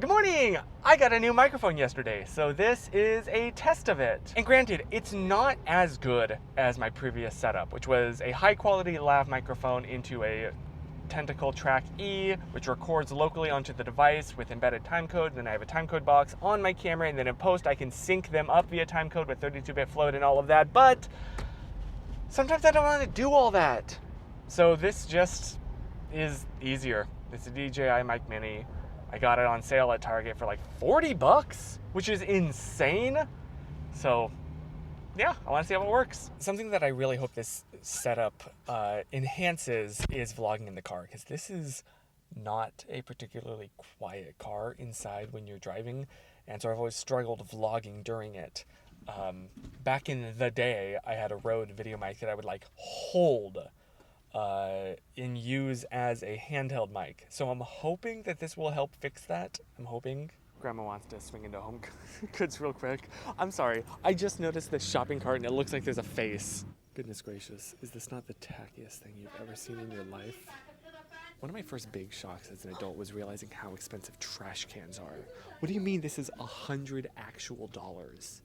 Good morning! I got a new microphone yesterday, so this is a test of it. And granted, it's not as good as my previous setup, which was a high quality lav microphone into a Tentacle Track E, which records locally onto the device with embedded timecode. Then I have a timecode box on my camera, and then in post I can sync them up via timecode with 32-bit float and all of that, but sometimes I don't want to do all that. So this just is easier. It's a DJI Mic Mini. I got it on sale at Target for like 40 bucks, which is insane. So yeah, I want to see how it works. Something that I really hope this setup enhances is vlogging in the car, because this is not a particularly quiet car inside when you're driving, and so I've always struggled vlogging during it. Back in the day, I had a Rode video mic that I would like hold and use as a handheld mic. So I'm hoping that this will help fix that. I'm hoping. Grandma wants to swing into Home Goods real quick. I'm sorry, I just noticed this shopping cart and it looks like there's a face. Goodness gracious, is this not the tackiest thing you've ever seen in your life? One of my first big shocks as an adult was realizing how expensive trash cans are. What do you mean this is $100 actual dollars?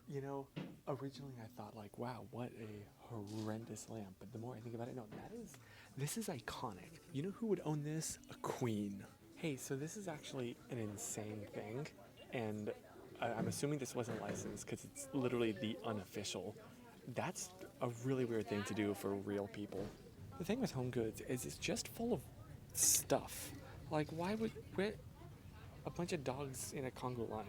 You know, originally I thought like, wow, what a horrendous lamp. But the more I think about it, no, this is iconic. You know who would own this? A queen. Hey, so this is actually an insane thing. And I'm assuming this wasn't licensed because it's literally the unofficial. That's a really weird thing to do for real people. The thing with Home Goods is it's just full of stuff. Like, why would a bunch of dogs in a Congo line?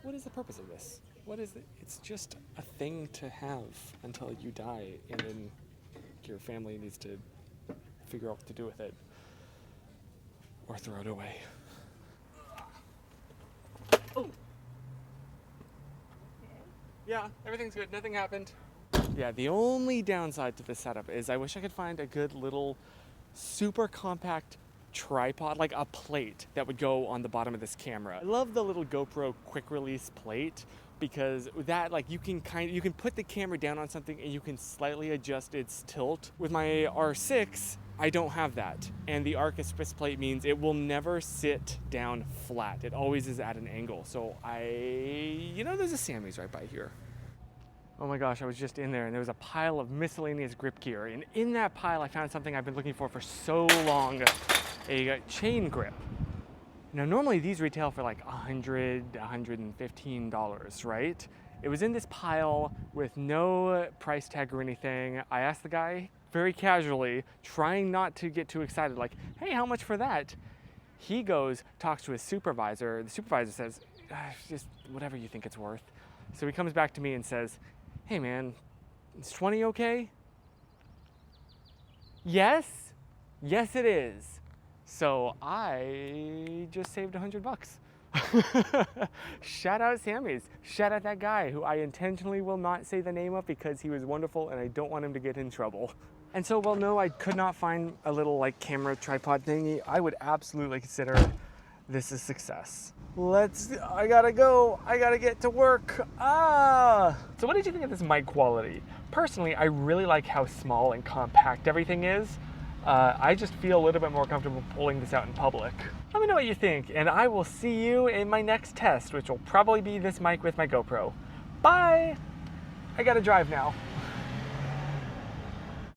What is the purpose of this? What is it? It's just a thing to have until you die, and then your family needs to figure out what to do with it. Or throw it away. Oh! Yeah, everything's good. Nothing happened. Yeah, the only downside to this setup is I wish I could find a good little super compact tripod, like a plate that would go on the bottom of this camera. I love the little GoPro quick release plate, because with that, like, you can put the camera down on something and you can slightly adjust its tilt. With my R6, I don't have that, and the Arc Express plate means it will never sit down flat. It always is at an angle. So there's a Sammy's right by here. Oh my gosh, I was just in there and there was a pile of miscellaneous grip gear, and in that pile I found something I've been looking for so long, a chain grip. Now normally these retail for like $100, $115, right? It was in this pile with no price tag or anything. I asked the guy very casually, trying not to get too excited, like, hey, how much for that? He goes, talks to his supervisor. The supervisor says, just whatever you think it's worth. So he comes back to me and says, hey man, is 20 okay? Yes it is. So I just saved $100. Shout out Sammy's. Shout out that guy who I intentionally will not say the name of because he was wonderful and I don't want him to get in trouble. And so, well, no, I could not find a little like camera tripod thingy. I would absolutely consider this a success. I gotta go. I gotta get to work. So what did you think of this mic quality? Personally, I really like how small and compact everything is. I just feel a little bit more comfortable pulling this out in public. Let me know what you think, and I will see you in my next test, which will probably be this mic with my GoPro. Bye! I gotta drive now.